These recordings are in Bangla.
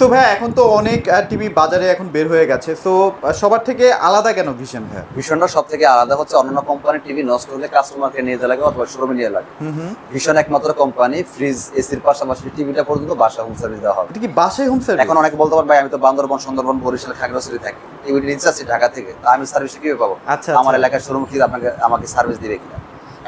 সো ভাই এখন তো অনেক টিভি বাজারে এখন বের হয়ে গেছে, সো সবার থেকে আলাদা কেন ভিশন ভাই? ভিশনটা সব থেকে আলাদা হচ্ছে অন্যান্য কোম্পানির টিভি নষ্ট হলে কাস্টমারকে নিয়ে যেতে লাগে অথবা শোরুমে নিয়ে লাগে। ভিশন একমাত্র কোম্পানি ফ্রিজ এসির পাশাপাশি টিভিটা পর্যন্ত বাসা হোম সার্ভিস দেওয়া হবে। এটা কি বাসায় হোম সার্ভিস? এখন অনেকে বলতে পারেন ভাই আমি তো বান্দরবান, সুন্দরবন, বরিশাল, খাগড়াছড়ি থাকি, টিভিটি নিতে চাচ্ছি ঢাকা থেকে, তা আমি সার্ভিস কিভাবে পাবো? আচ্ছা, আমার এলাকার শোরুম কি আমাকে সার্ভিস দিবে কিনা?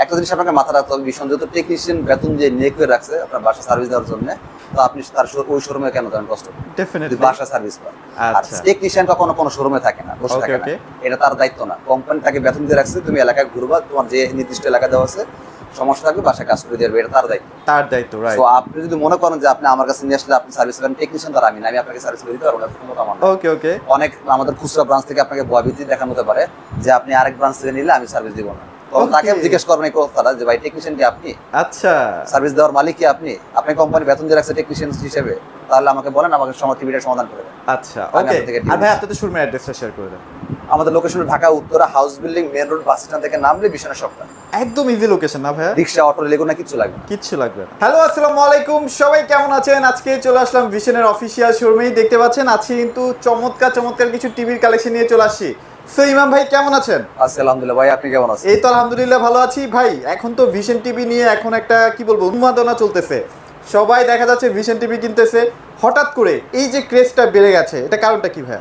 একটা জিনিস আপনাকে মাথা রাখতে হবে, ভিশন যেহেতু টেকনিশিয়ান বেতন দিয়ে নিয়ে করে রাখছে আপনার বাসা সার্ভিস দেওয়ার জন্য, তো আপনি তার ওই শোরুমে কেন দেন কষ্ট? ডেফিনেটলি বাসা সার্ভিস পান। আর আচ্ছা টেকনিশিয়ান কখনো কোনো শোরুমে থাকে না, বসে থাকে না, এটা তার দায়িত্ব না। কোম্পানি তাকে বেতন দিয়ে রাখছে, তুমি এলাকায় ঘুরবা, তোমার যে নির্দিষ্ট এলাকা দেওয়া আছে সমস্যা থাকবে বাসায় কাজ করে দেবে, এটা তার দায়িত্ব। তার দায়িত্ব, রাইট। সো আপনি যদি মনে করেন যে আপনি আমার কাছে নিয়ে আসলে আপনি সার্ভিস পাবেন, টেকনিশিয়ান তার আমি আপনাকে সার্ভিস করে দিতে পারবো না, কোনো কাম না। ওকে ওকে। অনেক আমাদের খুচরা ব্রাঞ্চ থেকে আপনাকে ভয়ভীতি দেখানো হতে পারে যে আপনি আরেক ব্রাঞ্চ থেকে নিলে আমি সার্ভিস দিব না, তখন তাকে জিজ্ঞেস করবেন এই কথাটা যে ভাই টেকনিশিয়ান কি আপনি? আচ্ছা, সার্ভিস দেওয়ার মালিক কি আপনি? আপনি কোম্পানি বেতন দিয়ে রাখছে টেকনিশিয়ান হিসেবে, তাহলে আমাকে বলেন, আমাকে টিভিটা সমাধান করে দেন। আচ্ছা ওকে। আর ভাই আপনাদের শোরুমের অ্যাড্রেসটা শেয়ার করে দেন। আমাদের location Dhaka Uttara house building main road bus stand থেকে নামলে বিশনের শপটা। একদম ইজি লোকেশন না ভাই? রিকশা, অটো, লেগুনা কিছু লাগবে না। কিচ্ছু লাগবে না। হ্যালো, আসসালামু আলাইকুম, সবাই কেমন আছেন? আজকে চলে আসলাম ভিশনের অফিসিয়াল শোরুমেই। দেখতে পাচ্ছেন আজকে কিন্তু চমৎকার কিছু টিভির কালেকশন নিয়ে চলে আসছি। সো ইমাম ভাই কেমন আছেন? আছি আলহামদুলিল্লাহ, ভাই আপনি কেমন আছেন? এই তো আলহামদুলিল্লাহ ভালো আছি ভাই। এখন তো ভিশন টিভি নিয়ে এখন একটা কি বলবো উন্মাদনা চলতেছে, সবাই দেখা যাচ্ছে ভিশন টিভি কিনতেছে। হঠাৎ করে এই যে ক্রেজটা বেড়ে গেছে, এটা কারণটা কি ভাই?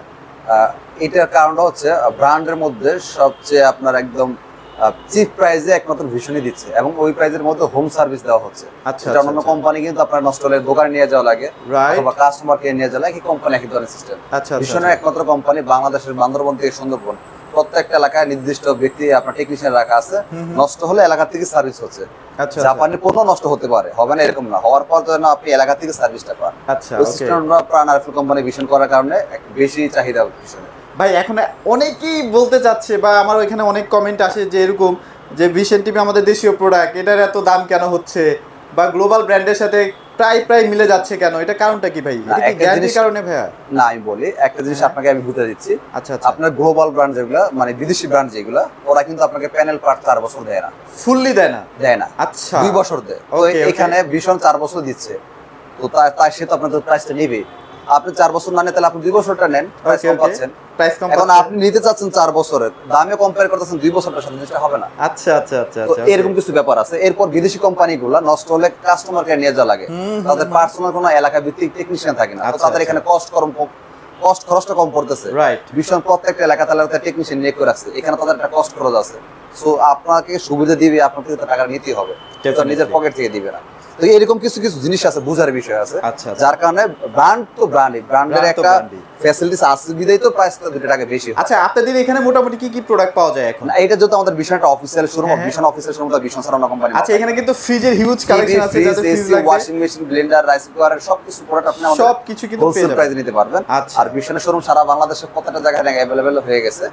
এটার কারণটা হচ্ছে ব্র্যান্ডের মধ্যে সবচেয়ে আপনার একদম চিপ প্রাইসে একমাত্র ভিশনই দিচ্ছে, এবং ওই প্রাইসের মধ্যে হোম সার্ভিস দেওয়া হচ্ছে। আচ্ছা, অন্যান্য কোম্পানি কিন্তু আপনার নষ্ট হলে দোকানে নিয়ে যাওয়া লাগে অথবা কাস্টমারকে নিয়ে যাওয়া লাগে, কোম্পানি একই ধরনের সিস্টেম। ভিশনের একমাত্র কোম্পানি বাংলাদেশের বান্দরবন থেকে সুন্দরবন প্রত্যেকটা এলাকায় নির্দিষ্ট ব্যক্তি আপনার টেকনিশিয়ান রাখা আছে, নষ্ট হলে এলাকা থেকে সার্ভিস হচ্ছে। জাপানের পণ্য নষ্ট হতে পারে, হবে না এরকম না, হওয়ার পর যেন আপনি এলাকা থেকে সার্ভিসটা পান। আচ্ছা, প্রাণ আরএফএল কোম্পানি ভিশন করার কারণে বেশি চাহিদা ভিশনে। ভাই এখন অনেকেই বলতে চাচ্ছে, বা আমার ওইখানে অনেক কমেন্ট আসে যে এরকম যে ভিশন টিভি আমাদের দেশীয় প্রোডাক্ট, এটার এত দাম কেন হচ্ছে, বা গ্লোবাল ব্র্যান্ডের সাথে প্রায় মিলে যাচ্ছে কেন? এটা কারণটা কি ভাই? এটা কি গ্যারান্টির কারণে ভাইয়া? না, আমি বলি একটা জিনিস আপনাকে আমি বুঝিয়ে দিচ্ছি। আচ্ছা, আপনার গ্লোবাল ব্র্যান্ড যেগুলো, মানে বিদেশি ব্র্যান্ড যেগুলো, ওরা কিন্তু আপনাকে প্যানেল পার্ট 4 বছর দেয় না, ফুললি দেয় না। আচ্ছা, 2 বছর দেয়। তো এখানে ভিশন 4 বছর দিচ্ছে, তো তাই সে তো আপনার প্রাইসটা নেবে। আপনি 4 বছর না নেন, তাহলে আপনি 2 বছরটা নেন, প্রাইস কম পাচ্ছেন। এখন আপনি নিতে চাচ্ছেন 4 বছরের, দামে কম্পেয়ার করতেছেন 2 বছরটার সাথে, জিনিসটা হবে না। আচ্ছা, তো এরকম কিছু ব্যাপার আছে। এরপর বিদেশি কোম্পানিগুলো নষ্ট হলে কাস্টমারকে নিয়ে যাওয়া লাগে, তাদের পার্সোনাল কোনো এলাকা ভিত্তিক টেকনিশিয়ান থাকে না, তো তাদের এখানে কস্ট খরচটা কম পড়তেছে। ভীষণ প্রত্যেকটা এলাকা তাদের টেকনিশিয়ান নিয়ে করে রাখছে, এখানে তাদের একটা কস্ট খরচ আছে। সো আপনাকে সুবিধা দিবে, আপনাকে টাকা নিতে হবে, নিজের পকেট থেকে দিবে না। তো এরকম কিছু জিনিস আছে, বুঝার বিষয় আছে, যার কারণে ব্র্যান্ড তো ব্র্যান্ডের একটা ফ্যাসিলিটিস আছে বিধায় তো প্রাইসটা 2 টাকা বেশি। আচ্ছা, আপনাদের এখানে মোটামুটি কি প্রোডাক্ট পাওয়া যায় এখন? এটা যেহেতু আমাদের ভিশনটা official showroom, Vision official showroom, Vision সারানা কোম্পানি। আচ্ছা, এখানে কিন্তু ফ্রিজের হিউজ কালেকশন আছে, যাতে ফ্রিজ লাগবে, washing machine, Blender, rice cooker, সবকিছু প্রোডাক্ট আপনি আমাদের সবকিছু কিন্তু হোলসেল প্রাইসে নিতে পারবেন। আর ভিশনের শোরুম সারা বাংলাদেশে প্রত্যেকটা জায়গায় अवेलेबल হয়ে গেছে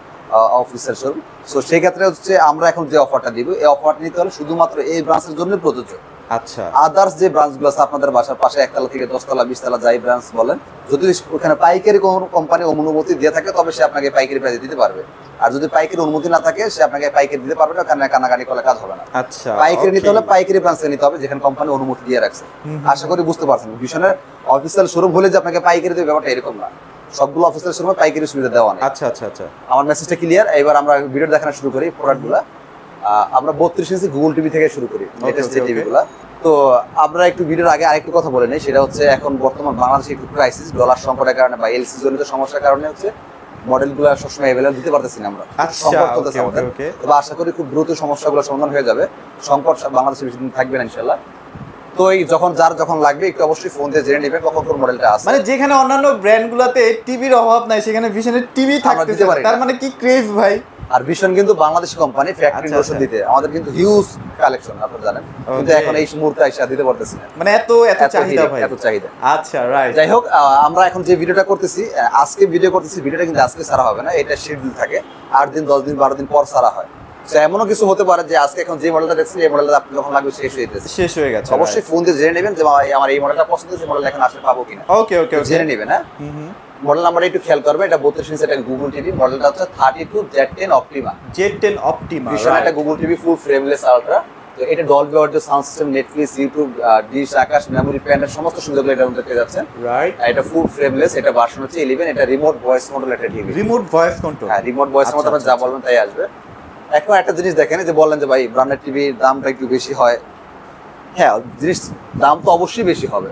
অফিসিয়াল শোরুম। সো সেই ক্ষেত্রে হচ্ছে আমরা এখন যে অফারটা দিব, এই অফারটা নিতে হলে শুধুমাত্র এই ব্রাঞ্চের জন্য প্রযোজ্য। আচ্ছা, আদার্স যে ব্রাঞ্চগুলো আছে আপনাদের বাসার পাশে 1 তলা থেকে 10 তলা 20 তলা যাই ব্রাঞ্চ বলেন, যদি ওখানে পাইকারি কোনো কোম্পানি অনুমতি দিয়ে থাকে তবে সে আপনাকে পাইকারি প্রাইসে দিতে পারবে। আর যদি পাইকারি অনুমতি না থাকে, সে আপনাকে পাইকারি দিতে পারবে না, কারণ কানাকানি করলে কাজ হবে না। আচ্ছা, পাইকারি নিতে হলে পাইকারি ব্রাঞ্চে নিতে হবে, যেখানে কোম্পানি অনুমতি দিয়ে রাখছে। আশা করি বুঝতে পারছেন, ভিশনের অফিসিয়াল শোরুম হলে যে আপনাকে পাইকারি দেবে ব্যাপারটা এরকম না, সবগুলো অফিসিয়াল শোরুমে পাইকারি সুবিধা দেওয়া নেই। আচ্ছা, আমার মেসেজটা ক্লিয়ার। এবার আমরা ভিডিও দেখানো শুরু করি প্রোডাক্টগুলো। আমরা 32 ইঞ্চি গুগল টিভি থেকে শুরু করি, লেটেস্ট যে টিভিগুলো। তো আমরা একটু ভিডিওর আগে আরেকটু কথা বলে নেই, সেটা হচ্ছে এখন বর্তমান বাংলাদেশে একটু ক্রাইসিস, ডলার সংকটের কারণে বা এলসি জনিত সমস্যার কারণে হচ্ছে মডেলগুলো সবসময় অ্যাভেলেবল দিতে পারতেছি না আমরা, সংকট চলতেছে আমাদের। তবে আশা করি খুব দ্রুত সমস্যাগুলো সমাধান হয়ে যাবে, সংকট বাংলাদেশে বেশি দিন থাকবে না ইনশাআল্লাহ। তো এই যখন লাগবে একটু অবশ্যই ফোন দিয়ে জেনে নেবেন কখন কোন মডেলটা আছে। মানে যেখানে অন্যান্য ব্র্যান্ডগুলোতে টিভির অভাব নাই, সেখানে ভিশনের টিভি থাকতেছে, তার মানে কি ক্রেজ ভাই। আর ভিশন কিন্তু বাংলাদেশি কোম্পানি, ফ্যাক্টরি ওষুধ দিতে আমাদের কিন্তু হিউজ কালেকশন আপনারা জানেন, কিন্তু এখন এই মুহূর্তে এসে দিতে পারতেছি না, মানে এত চাহিদা ভাই, এত চাহিদা। আচ্ছা, রাইট। যাই হোক, আমরা এখন যে ভিডিওটা করতেছি, আজকে ভিডিও করতেছি, ভিডিওটা কিন্তু আজকে ছাড়া হবে না, এটা শিডিউল থাকে 8 দিন 10 দিন 12 দিন পর ছাড়া হয়। এমনও কিছু হতে পারে যে আজকে এখন যে মডেলটা দেখছেন, এই মডেলটা আপনি যখন লাগবে শেষ হয়ে গেছে। অবশ্যই ফোন দিয়ে জেনে নেবেন যে আমার এই মডেলটা পছন্দ, যে মডেল এখন আসলে পাবো কিনা। ওকে, জেনে নেবেন। হ্যাঁ, মডেল নাম্বারটা একটু খেয়াল করবে, এটা 32 ইঞ্চি একটা গুগল টিভি, মডেলটা হচ্ছে 32 Z10 Optima. Z10 Optima, Vision একটা Google TV, full frameless ultra. তো তো এটা Dolby audio sound system, Netflix, YouTube, dish, Akash, memory, প্যানের সমস্ত সুবিধাগুলো এটার মধ্যে পেয়ে যাচ্ছেন। রাইট। এটা ফুল ফ্রেমলেস, এটা ভার্সন হচ্ছে 11, এটা রিমোট ভয়েস কন্ট্রোল একটা টিভি। Remote voice control. হ্যাঁ, রিমোট ভয়েসের মধ্যে আপনি যা বলবেন তাই আসবে। এখন একটা জিনিস দেখেন, যে বললেন যে ভাই ব্র্যান্ডেড টিভির দামটা একটু বেশি হয়। হ্যাঁ, জিনিস দাম তো অবশ্যই বেশি হবে,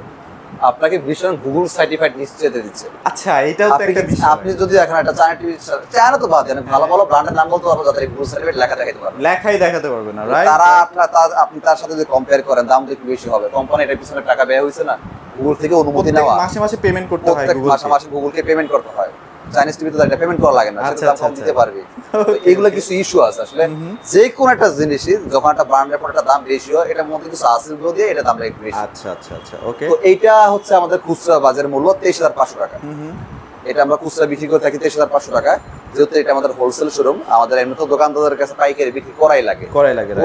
আপনাকে ভীষণ গুগল সার্টিফাইড নিশ্চয়ই দিচ্ছে। আচ্ছা, এটাও তো একটা বিষয়। আপনি যদি এখন একটা চায়না টিভি, চায়না তো বাদ দেন, ভালো ভালো ব্র্যান্ডের নাম বলতে পারবো যাদের গুগল সার্টিফাইড লেখা দেখাতে পারবে, লেখাই দেখাতে পারবে না, রাইট। তারা আপনি তার সাথে যদি কম্পেয়ার করেন, দাম তো একটু বেশি হবে। কোম্পানি এটার পিছনে টাকা ব্যয় হয়েছে না, গুগল থেকে অনুমতি নেওয়া, মাসে মাসে পেমেন্ট করতে হয়, প্রত্যেক মাসে মাসে গুগলকে পেমেন্ট করতে হয়। চাইনিজ টিভি তো এটা পেমেন্ট করা লাগে না, সেটা দাম কম দিতে পারবে। এগুলো কিছু ইস্যু আছে আসলে, যে কোন একটা জিনিসই যখন একটা ব্র্যান্ডের পর একটা দাম বেশি হয়, এটার মধ্যে কিছু আছে দিয়ে এটা দামটা একটু বেশি। আচ্ছা আচ্ছা আচ্ছা, ওকে। তো এইটা হচ্ছে আমাদের খুচরা বাজার মূল্য 23,500 টাকা। এটা আমরা খুচরা বিক্রি করে থাকি 23,500 টাকা। যেহেতু এটা আমাদের হোলসেল শোরুম, আমাদের এমনি তো দোকানদারদের কাছে পাইকারি বিক্রি করাই লাগে।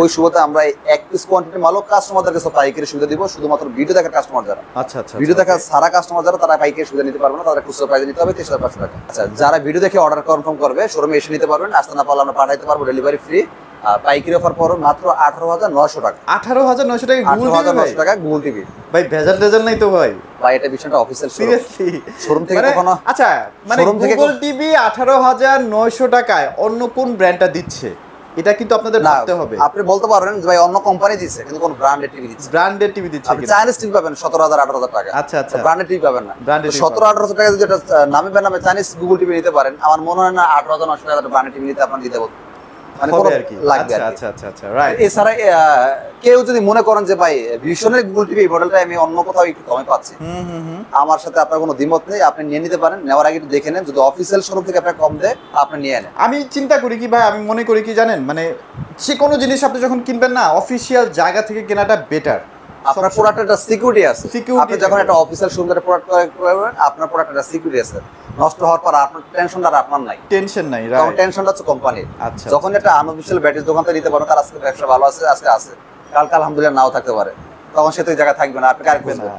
ওই সুবাদে আমরা এক পিস কোয়ান্টিটি মালও কাস্টমারদের কাছে পাইকারি সুবিধা দিব, শুধুমাত্র ভিডিও দেখার কাস্টমার যারা। আচ্ছা আচ্ছা, ভিডিও দেখা সারা কাস্টমার যারা, তারা পাইকারি সুবিধা নিতে পারবে না, তারা খুচরা প্রাইসে নিতে হবে 23,500 টাকা। আচ্ছা, যারা ভিডিও দেখে অর্ডার কনফার্ম করবে, শোরুমে এসে নিতে পারবেন, আসতে না পারলে আমরা পাঠাইতে পারবো, ডেলিভারি ফ্রি। পাইকারি অফার পড়ো মাত্র 18,900 টাকা। 18,900 টাকা গুগল টিভি? 18,900 টাকা গুগল টিভি। ভাই ভেজাল টেজাল নাই তো ভাই? ভাই এটা বিষয়টা অফিসিয়াল সিরিয়াসলি শোরুম থেকে কখনো। আচ্ছা, মানে গুগল টিভি 18,900 টাকায় অন্য কোন ব্র্যান্ডটা দিচ্ছে, এটা কিন্তু আপনাদের ভাবতে হবে। আপনি বলতে পারবেন যে ভাই অন্য কোম্পানি দিচ্ছে, কিন্তু কোন ব্র্যান্ডেড টিভি দিচ্ছে। ব্র্যান্ডেড টিভি দিচ্ছে আপনি চাইনিজ টিভি পাবেন 17,000 18,000 টাকা। আচ্ছা আচ্ছা, ব্র্যান্ডেড টিভি পাবেন না। ব্র্যান্ডেড 17,000 টাকা যদি এটা নামে বেনামে চাইনিজ গুগল টিভি নিতে পারেন, আমার মনে হয় না 18,900 টাকা ব্র্যান্ডেড টিভি নিতে আপনার দিতে হবে, মানে কোনো লাগবে। আচ্ছা আচ্ছা আচ্ছা, রাইট। এছাড়া কেউ যদি মনে করেন যে ভাই ভিশনের গুগল টিভি মডেলটা আমি অন্য কোথাও একটু কমে পাচ্ছি, আমার সাথে আপনার কোনো দ্বিমত নেই, আপনি নিয়ে নিতে পারেন। নেওয়ার আগে একটু দেখে নেন, যদি অফিসিয়াল শোরুম থেকে আপনার কম দেয়, আপনি নিয়ে নেন। আমি চিন্তা করি কি ভাই, আমি মনে করি কি জানেন, মানে যে কোনো জিনিস আপনি যখন কিনবেন না, অফিসিয়াল জায়গা থেকে কেনাটা বেটার। আপনার প্রোডাক্ট একটা সিকিউরিটি আছে। আপনি যখন একটা অফিসিয়াল শোরুম থেকে প্রোডাক্ট করবেন, আপনার প্রোডাক্ট একটা সিকিউরিটি আছে। নষ্ট হওয়ার পর আপনার টেনশনটা আপনার নাই, টেনশন নাই, কারণ টেনশনটা হচ্ছে কোম্পানির। আচ্ছা, যখন একটা আনঅফিসিয়াল ব্যাটারি দোকান থেকে নিতে পারেন, তার আজকে ব্যবসা ভালো আছে, আজকে আছে, কালকে আলহামদুলিল্লাহ নাও থাকতে পারে, তখন সে তো এই জায়গায় থাকবে না, আপনি কার খুঁজবেন?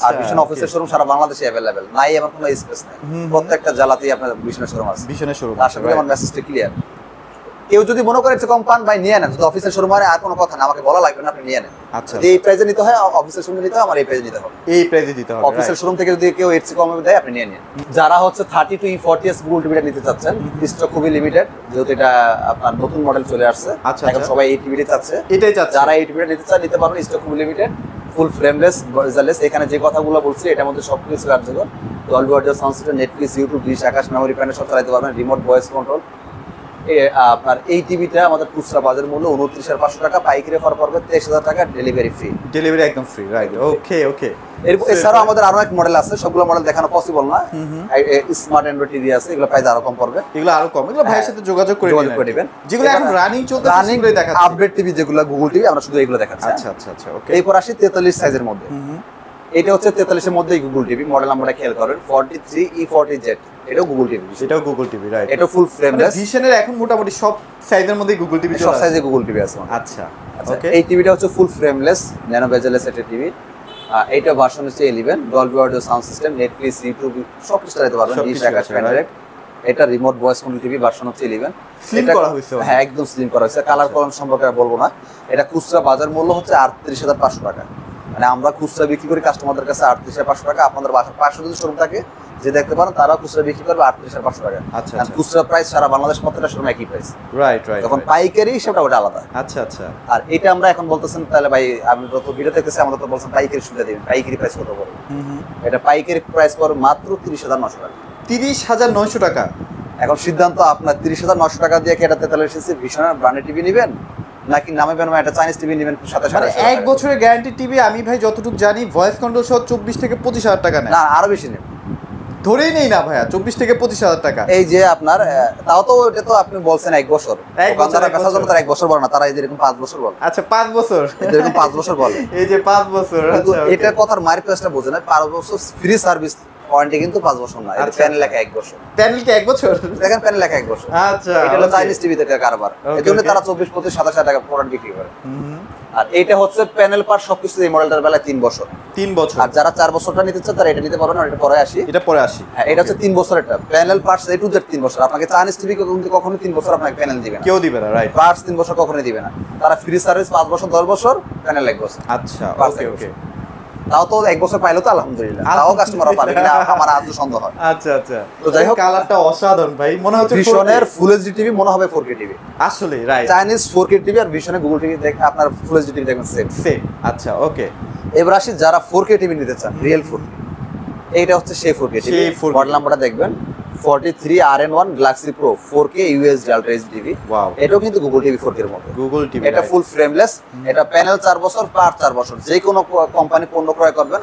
আর ভীষণ অফিসের শোরুম সারা বাংলাদেশে অ্যাভেলেবেল নাই, এমন কোনো স্পেস নাই, প্রত্যেকটা জেলাতেই আপনার ভীষণের শোরুম আছে। ভীষণের শোরুম। আশা করি আমার মেসেজটা ক্লিয়ার। কেউ যদি মনে করে কম পান, ভাই নিয়ে নেন, যদি অফিসের শোরুম হয় আর কোনো কথা না, আমাকে বলা লাগবে না, আপনি নিয়ে নেন। আচ্ছা, যদি এই প্রাইসে নিতে হয়, অফিসের শোরুমে নিতে হয়, আমার এই প্রাইসে নিতে হবে, এই প্রাইসে দিতে হবে। অফিসের শোরুম থেকে যদি কেউ এর চেয়ে কমে দেয়, আপনি নিয়ে নিন। যারা হচ্ছে 32E40s গুগল টিভিটা নিতে চাচ্ছেন, স্টক খুবই লিমিটেড, যেহেতু এটা আপনার নতুন মডেল চলে আসছে, এখন সবাই এই টিভিটা চাচ্ছে, এটাই চাচ্ছে। যারা এই টিভিটা নিতে চান নিতে পারবেন, স্টক খুবই লিমিটেড, ফুল ফ্রেমলেস, ভয়েসলেস। এখানে যে কথাগুলো বলছি এটার মধ্যে সবকিছু কার্যকর। Dolby audio sound system, Netflix, YouTube, dish, Akash, memory, প্যানের সব চালাতে পারবেন, রিমোট ভয়েস কন্ট্রোল। আপনার এই টিভিটা আমাদের খুচরা বাজার মূল্য 29,500 টাকা, পাইকারি অফার পড়বে 23,000 টাকা, ডেলিভারি ফ্রি। ডেলিভারি একদম ফ্রি, রাইট। ওকে ওকে। এছাড়াও আমাদের আরো এক মডেল আছে, সবগুলো মডেল দেখানো পসিবল না। স্মার্ট অ্যান্ড্রয়েড টিভি আছে, এগুলো প্রাইস আরো কম পড়বে, এগুলো আরো কম। এগুলো ভাইয়ের সাথে যোগাযোগ করে নেবেন, যেগুলো এখন রানিং চলছে, রানিং দেখাচ্ছি। আপডেট টিভি যেগুলো গুগল টিভি, আমরা শুধু এগুলো দেখাচ্ছি। আচ্ছা আচ্ছা আচ্ছা, ওকে। এরপর আসি 43 সাইজের মধ্যে। এটা হচ্ছে 43 এর মধ্যেই গুগল টিভি, মডেল নাম্বারটা খেয়াল করেন 43E40Z। এটাও গুগল টিভি, এটাও গুগল টিভি, রাইট। এটা ফুল ফ্রেমলেস। ভিশনের এখন মোটামুটি সব সাইজের মধ্যে গুগল টিভি, সব সাইজে গুগল টিভি আছে। আচ্ছা ওকে। এই টিভিটা হচ্ছে ফুল ফ্রেমলেস, ন্যানো বেজেলেস একটা টিভি। এইটা ভার্সন হচ্ছে 11, Dolby audio sound system, Netflix, YouTube সব কিছু চালাতে পারবেন, ডিশ, আকাশ, প্যান্ড্রাইভ। এটা remote voice control TV, version হচ্ছে 11। স্লিম করা হয়েছে। হ্যাঁ, একদম স্লিম করা হয়েছে। কালার কোন সম্পর্কে বলবো না। এটা খুচরা বাজার মূল্য হচ্ছে 38,500 টাকা। মানে আমরা খুচরা বিক্রি করি কাস্টমারদের কাছে 38,500 টাকা। আপনাদের বাসার পাশে যদি শোরুম থাকে, যে দেখতে পারেন, তারা খুচরা বিক্রি করবে 38,500 টাকা। আচ্ছা, আর খুচরা প্রাইস সারা বাংলাদেশ প্রত্যেকটা শোরুমে একই প্রাইস, রাইট রাইট। যখন পাইকারি সেটা ওটা আলাদা। আচ্ছা আচ্ছা। আর এটা আমরা এখন বলতেছেন, তাহলে ভাই আমি যত ভিডিও দেখতেছি, আমরা তো বলছেন পাইকারি সুবিধা দিবেন, পাইকারি প্রাইস কত বড়? এটা পাইকারি প্রাইস পড়ে মাত্র 30,900 টাকা। 30,900 টাকা। এখন সিদ্ধান্ত আপনার, 30,900 টাকা দিয়ে কি এটা 43 ইঞ্চি ভীষণের ব্র্যান্ডেড টিভি নেবেন, নাকি নামে বেনামে একটা চাইনিজ টিভি নেবেন সাথে সাথে? এক বছরের গ্যারান্টি টিভি, আমি ভাই যতটুকু জানি ভয়েস কন্ট্রোল সহ 24 থেকে 25,000 টাকা নেয়। না, আরো বেশি নেবেন, ধরেই নেই না ভাইয়া, 24 থেকে 25,000 টাকা। এই যে আপনার, তাও তো এটা তো আপনি বলছেন 1 বছর, দোকানদাররা বেচার জন্য তার 1 বছর বলে না, তারা এরকম 5 বছর বলে। আচ্ছা, 5 বছর, এরকম 5 বছর বলে। এই যে 5 বছর। আচ্ছা, এটা কথার মার প্রাইসটা বোঝে না, 5 বছর ফ্রি সার্ভিস ওয়ারেন্টি কিন্তু 5 বছর না, এটা আচ্ছা, প্যানেল আচ্ছা। লেখা 1 বছর। প্যানেল কি 1 বছর? দেখেন প্যানেল লেখা 1 বছর। আচ্ছা, এটা হলো okay. চাইনিজ টিভিতে এটা কারবার, Okay, এজন্য okay. তারা 24 25 27 হাজার টাকা প্রোডাক্ট বিক্রি করে। হুম, আর এটা হচ্ছে প্যানেল পার সবকিছু এই মডেলটার বেলায় 3 বছর। 3 বছর। আর যারা 4 বছরটা নিতে চান তারা এটা নিতে পারবেন, আর এটা পরে আসি। এটা পরে আসি। হ্যাঁ, এটা হচ্ছে 3 বছরেরটা panel parts A to Z 3 বছর। আপনাকে চাইনিজ টিভি কিন্তু কখনো 3 বছর আপনাকে প্যানেল দিবে না, কেউ দিবে না, রাইট। পার্টস 3 বছর কখনোই দিবে না। তারা ফ্রি সার্ভিস 5 বছর 10 বছর, প্যানেল 1 বছর। আচ্ছা, Parts ওকে 1 ওকে। বছর। তাও তো 1 বছর পাইলো তো আলহামদুলিল্লাহ, তাও কাস্টমাররা পাবে কিনা আমার আদৌ সন্দেহ হয়। আচ্ছা আচ্ছা। তো যাই হোক, কালারটা অসাধারণ ভাই, মনে হচ্ছে ভিশনের ফুল এইচডি টিভি মনে হবে 4K টিভি। আসলে রাইট, চাইনিজ 4K টিভি আর ভিশনের গুগল টিভি দেখে আপনার ফুল এইচডি টিভি দেখবেন সেম। সেম। আচ্ছা, ওকে। এবার আসি যারা 4K টিভি নিতে চান, রিয়েল 4K, এইটা হচ্ছে সেই 4K টিভি। সেই 4K মডেল নাম্বারটা দেখবেন 43 RN1 Galaxy Pro 4K UHD Ultra HD TV. Wow, এটাও কিন্তু গুগল টিভি 4K এর মতো। Google TV. এটা ফুল ফ্রেমলেস, এটা প্যানেল 4 বছর, পার্ট 4 বছর। যে কোনো কোম্পানি পণ্য ক্রয় করবেন,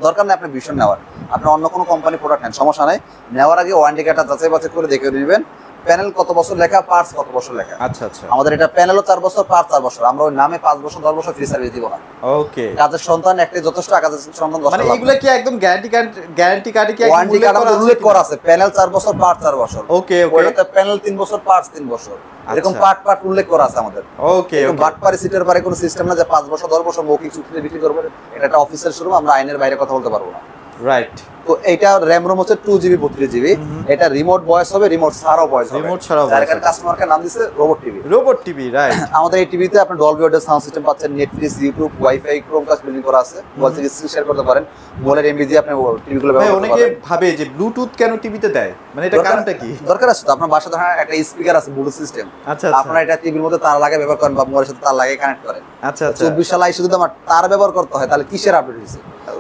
দরকার নেই আপনি ভিশন নেওয়ার, আপনি অন্য কোনো কোম্পানি প্রোডাক্ট নেন, সমস্যা নাই। নেওয়ার আগে ওয়ারেন্টি কার্ডটা যাচাই বাছাই করে দেখে নেবেন প্যানেল কত বছর লেখা, পার্টস কত বছর লেখা। আচ্ছা আচ্ছা, আমাদের এটা প্যানেলও 4 বছর, পার্ট 4 বছর। আমরা ওই নামে 5 বছর 10 বছর ফ্রি সার্ভিস দিব না। ওকে। কাজের সন্তান একটাই যথেষ্ট, কাজের সন্তান 10টা মানে লাগবে। এগুলা কি একদম গ্যারান্টি কার্ডে কি একদম ওয়ারেন্টি কার্ড আমাদের উল্লেখ করা আছে, প্যানেল 4 বছর, পার্ট 4 বছর। ওকে ওকে। ওইটাতে প্যানেল 3 বছর, পার্টস 3 বছর, এরকম আচ্ছা। পার্ট পার্ট উল্লেখ করা আছে আমাদের। ওকে এরকম ওকে। বাটপারি সিটের পারে কোনো সিস্টেম না যে 5 বছর 10 বছর মৌখিক চুক্তিতে বিক্রি করবো। এটা একটা অফিসের শোরুম, আমরা আইনের বাইরে কথা বলতে পারবো না। রাইট। তো এইটা র্যাম রোম হচ্ছে 2GB 32GB। এটা রিমোট ভয়েস হবে, রিমোট ছাড়াও ভয়েস হবে। রিমোট ছাড়াও যার voice হবে। কাস্টমারকে নাম দিয়েছে robot TV. Robot TV, right. আমাদের এই টিভিতে আপনি ডলবি অডিও সাউন্ড সিস্টেম পাচ্ছেন, Netflix, YouTube, wifi, Chromecast building করা আছে। বল থেকে স্ক্রিন শেয়ার করতে পারেন, বলের এমবি দিয়ে আপনি টিভিগুলো ভাই ব্যবহার করতে অনেকে পারেন। ভাবে যে ব্লুটুথ কেন টিভিতে দেয়, মানে এটা কারণটা কি? দরকার আছে তো, আপনার বাসায় ধরেন একটা স্পিকার আছে, ব্লুটুথ সিস্টেম। আচ্ছা আচ্ছা। আপনারা এটা টিভির মধ্যে তার লাগে ব্যবহার করেন বা মোবাইলের সাথে তার লাগে কানেক্ট করেন। আচ্ছা আচ্ছা। 24 সালে এসে যদি আমার তার ব্যবহার করতে হয়, তাহলে কিসের আপডেট হয়েছে?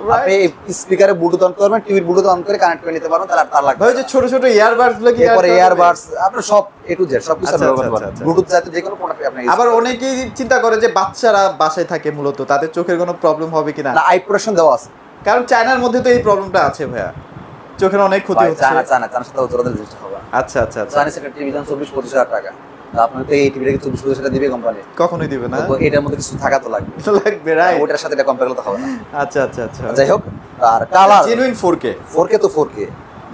Right. আপনি স্পিকারে ব্লুটুথ অন করবেন, টিভির ব্লুটুথ অন করে কানেক্ট করে নিতে পারবেন, তাহলে আর তার লাগবে ভাই যে ছোট ছোট ইয়ারবাডস গুলো কি এরপরে এয়ারবাডস আপনার সব এ টু জেড সব কিছু আচ্ছা, ব্যবহার আচ্ছা, করেন। আচ্ছা। ব্লুটুথ জাতীয় যে কোনো প্রোডাক্ট আপনি আবার অনেকেই চিন্তা করে যে বাচ্চারা বাসায় থাকে মূলত তাদের চোখের কোনো প্রবলেম হবে কিনা, না আই প্রোটেকশন দেওয়া আছে। কারণ চায়নার মধ্যে তো এই প্রবলেমটা আছে ভাইয়া, চোখের অনেক ক্ষতি ভাই, হচ্ছে। চায়নার সাথে উত্তরাদের জিনিসটা হবে। আচ্ছা আচ্ছা আচ্ছা। চায়না সেটা টিভি দাম 24-25 হাজার টাকা। তা আপনার তো এই টিভিটা কি 24-25 হাজার দিবে কোম্পানি? কখনোই দিবে না, তো এটার মধ্যে কিছু থাকা তো লাগবে, লাগবে, রাইট। ওটার সাথে এটা কম্পেয়ার করতে হবে না। আচ্ছা আচ্ছা আচ্ছা। যাই হোক, আর কালার জেনুইন 4K, 4K তো 4K।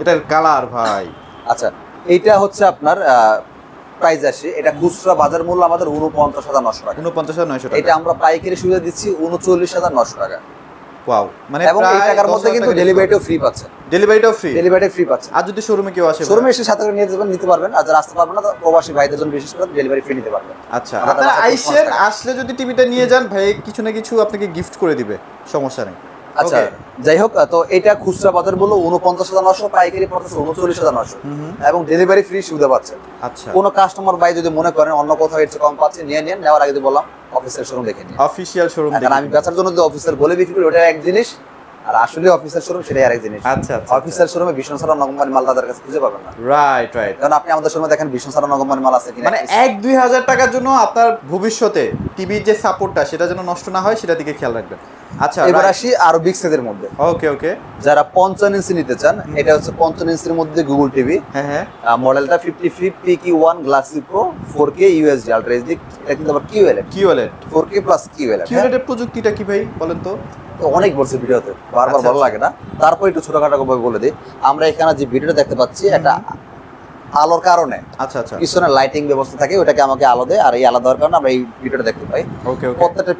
এটার কালার ভাই। আচ্ছা, এইটা হচ্ছে আপনার প্রাইস আসে, এটা খুচরা বাজার মূল্য আমাদের 49,900 টাকা। 49,900 টাকা। এটা আমরা পাইকারি সুবিধা দিচ্ছি 39,900 টাকা। ওয়াও, মানে এবং এই টাকার মধ্যে কিন্তু ডেলিভারিটাও ফ্রি পাচ্ছেন। ডেলিভারিটাও ফ্রি। ডেলিভারি ফ্রি পাচ্ছেন। আর যদি শোরুমে কেউ আসে, শোরুমে এসে সাথে করে নিয়ে যাবেন, নিতে পারবেন। আর যারা আসতে পারবেন না, প্রবাসী ভাইদের জন্য বিশেষ করে ডেলিভারি ফ্রি নিতে পারবেন। আচ্ছা, আমরা আপনারা তাদের সাথে আইসেন, contact- আসলে যদি টিভিটা নিয়ে যান ভাই কিছু না কিছু আপনাকে গিফট করে দিবে, সমস্যা নেই। আচ্ছা, Okay. যাই হোক, তো এটা খুচরা বাজার মূল্য 49,900, পাইকারি পড়তেছে 39,900 এবং ডেলিভারি ফ্রি সুবিধা পাচ্ছেন। আচ্ছা, কোনো কাস্টমার ভাই যদি মনে করেন অন্য কোথাও এর চেয়ে কম পাচ্ছে, নিয়ে নেন। নেওয়ার আগে যদি বললাম অফিসের শোরুম দেখে নিন। অফিশিয়াল শোরুম এখন আমি বেচার জন্য যদি অফিসার বলে বিক্রি করি, ওটা এক জিনিস, আর আসলে অফিসের শোরুম সেটাই আরেক জিনিস। আচ্ছা আচ্ছা। অফিসের শোরুমে ভীষণ সারা অন্য কোম্পানি মাল তাদের কাছে খুঁজে পাবেন না। Right right. কারণ আপনি আমাদের শোরুমে দেখেন ভীষণ সারা অন্য কোম্পানি মাল আছে কিনা। মানে 1-2 হাজার টাকার জন্য আপনার ভবিষ্যতে টিভির যে সাপোর্টটা সেটা যেন নষ্ট না হয় সেটা দিকে খেয়াল রাখবেন। আচ্ছা, এবার আসি আরো বিগ সাইজের মধ্যে। ওকে ওকে। যারা 55 ইঞ্চি নিতে চান, এটা হচ্ছে 55 ইঞ্চির মধ্যে গুগল টিভি। হ্যাঁ হ্যাঁ। মডেলটা 53 PQ1 Galaxy Pro 4K UHD Ultra HD। এটা কিন্তু আবার QLED, কিওলেট। 4K plus QLED। কিওলেটের প্রযুক্তিটা কি ভাই বলেন তো? তো অনেক বলছে ভিডিওতে, বারবার আচ্ছা, ভালো লাগে না, তারপর একটু ছোটখাটো ভাবে বলে দিই। আমরা এখানে যে ভিডিওটা দেখতে পাচ্ছি, একটা আলোর কারণে আচ্ছা আচ্ছা। পিছনে লাইটিং ব্যবস্থা থাকে, ওটাকে আমাকে আলো দেয়, আর এই আলো দেওয়ার কারণে আমরা এই ভিডিওটা দেখতে পাই। ওকে ওকে। প্রত্যেকটা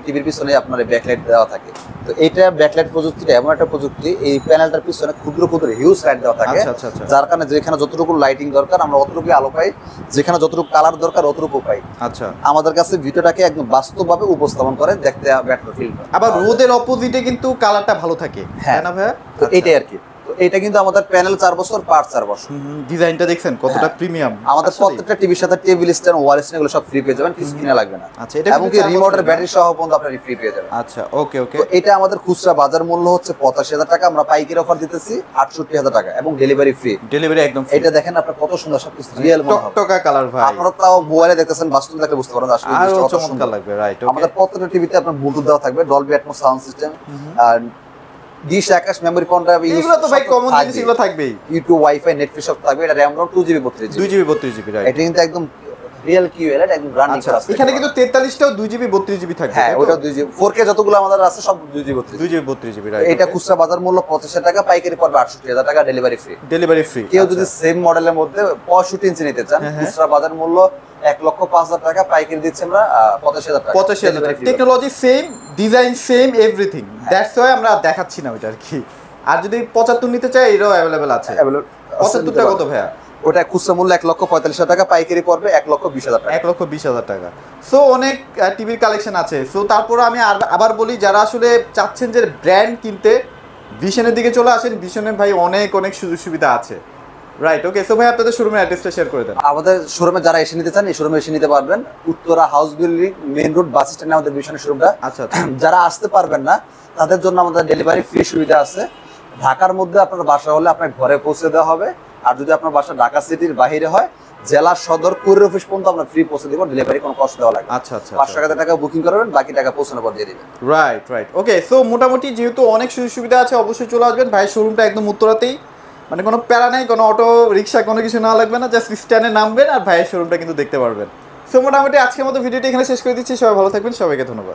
টিভির পিছনে আপনার ব্যাকলাইট দেওয়া থাকে। তো এইটা ব্যাকলাইট প্রযুক্তিটা এমন একটা প্রযুক্তি, এই প্যানেলটার পিছনে ক্ষুদ্র ক্ষুদ্র হিউজ লাইট দেওয়া থাকে, আচ্ছা আচ্ছা আচ্ছা। যার কারণে যেখানে যতটুকু লাইটিং দরকার আমরা অতটুকু আলো পাই, যেখানে যতটুকু কালার দরকার অতটুকু পাই। আচ্ছা। আমাদের কাছে ভিডিওটাকে একদম বাস্তবভাবে উপস্থাপন করে দেখতে বেটার ফিল। আবার রোদের অপোজিটে কিন্তু কালারটা ভালো থাকে, হ্যাঁ। তাই না ভাইয়া? তো এইটাই আর কি। তো এটা কিন্তু আমাদের প্যানেল 4 বছর, পার্ট 4 বছর। ডিজাইনটা দেখছেন কতটা হ্যাঁ। প্রিমিয়াম। আমাদের প্রত্যেকটা টিভির সাথে টেবিল স্ট্যান্ড, ওয়াল স্ট্যান্ড এগুলো সব ফ্রি পেয়ে যাবেন, কিছু কিনা লাগবে না। আচ্ছা, এটা এমনকি কিন্তু 4 রিমোটের বছরের ব্যাটারি সহ পর্যন্ত আপনি ফ্রি পেয়ে যাবেন। আচ্ছা, ওকে ওকে। তো এটা আমাদের খুচরা বাজার মূল্য হচ্ছে 85,000 টাকা, আমরা পাইকারি অফার দিতেছি 68,000 টাকা এবং ডেলিভারি ফ্রি। ডেলিভারি একদম free। এটা দেখেন আপনার কত সুন্দর, সবকিছু রিয়েল মনে হবে। টকটকা কালার ভাই। আপনারা তাও মোবাইলে দেখতেছেন, বাস্তবে দেখলে বুঝতে পারবেন আসলে আরো জিনিসটা কত চমৎকার সুন্দর লাগবে, রাইট। আমাদের প্রত্যেকটা টিভিতে আপনার ব্লুটুথ দেওয়া থাকবে, ডলবি অ্যাটমস সাউন্ড সিস্টেম, আর ডিশ আকাশ মেমরি পয়েন্ট, এগুলো তো ভাই কমন জিনিস, এগুলো থাকবেই। ইউটিউব, ওয়াইফাই, নেটফ্লিক্স সব থাকবে। এটা RAM ROM 2GB 32GB। 2GB 32GB, right. এটা কিন্তু একদম রিয়েল কিউএল একদম রানিং আচ্ছা করা আছে। এখানে কিন্তু 43টাও 2GB 32GB থাকবে। হ্যাঁ ওটা 2GB 4K যতগুলো আমাদের আছে সব 2GB 2GB 32GB রাইট। এটা খুচরা বাজার মূল্য 85,000 টাকা, পাইকারি পড়বে 68,000 টাকা, ডেলিভারি ফ্রি। Delivery free. কেউ যদি সেম মডেলের মধ্যে 65 ইঞ্চি নিতে চান, খুচরা বাজার মূল্য 1,05,000 টাকা, পাইকারি দিচ্ছি আমরা 85,000 টাকা। 85,000 technology same, design same, everything. That's why আমরা দেখাচ্ছি না ওইটা আর কি। আর যদি 75 নিতে চাই এটাও অ্যাভেলেবেল আছে। 75টা কত ভাইয়া? ওটা খুচরা মূল্য 1,45,000 টাকা, পাইকারি পড়বে 1,20,000 টাকা। 1,20,000 টাকা। সো অনেক টিভির কালেকশন আছে। সো তারপর আমি আবার বলি, যারা আসলে চাচ্ছেন যে ব্র্যান্ড কিনতে, ভিশনের দিকে চলে আসেন। ভিশনে ভাই অনেক অনেক সুযোগ সুবিধা আছে। রাইট, ওকে। সো ভাই আপনাদের শোরুমের অ্যাড্রেসটা শেয়ার করে দেন। আমাদের শোরুমে যারা এসে নিতে চান, এই শোরুমে এসে নিতে পারবেন। Uttara house building main road বাস স্ট্যান্ডে আমাদের ভিশনের শোরুমটা। আচ্ছা। যারা আসতে পারবেন না তাদের জন্য আমাদের ডেলিভারি ফ্রি সুবিধা আছে। ঢাকার মধ্যে আপনার বাসা হলে আপনার ঘরে পৌঁছে দেওয়া হবে। আর যদি আপনার বাসা ঢাকা সিটির বাইরে হয়, জেলা সদর কুরিয়ার অফিস পর্যন্ত আমরা ফ্রি পৌঁছে দেবো, ডেলিভারি কোনো কষ্ট দেওয়া লাগে। আচ্ছা। 500 টাকা বুকিং করবেন, বাকি টাকা পৌঁছানোর পর দিয়ে দিবেন। রাইট। ওকে, সো মোটামুটি যেহেতু অনেক সুযোগ সুবিধা আছে, অবশ্যই চলে আসবেন। ভাই শোরুমটা একদম উত্তরাতেই, মানে কোনো প্যারা নেই, কোনো অটো রিক্সা কোনো কিছু না লাগবে না, জাস্ট স্ট্যান্ডে নামবেন আর ভাইয়ের শোরুমটা কিন্তু দেখতে পারবেন। সো মোটামুটি আজকের মতো ভিডিওটি এখানে শেষ করে দিচ্ছি। সবাই ভালো থাকবেন, সবাইকে ধন্যবাদ।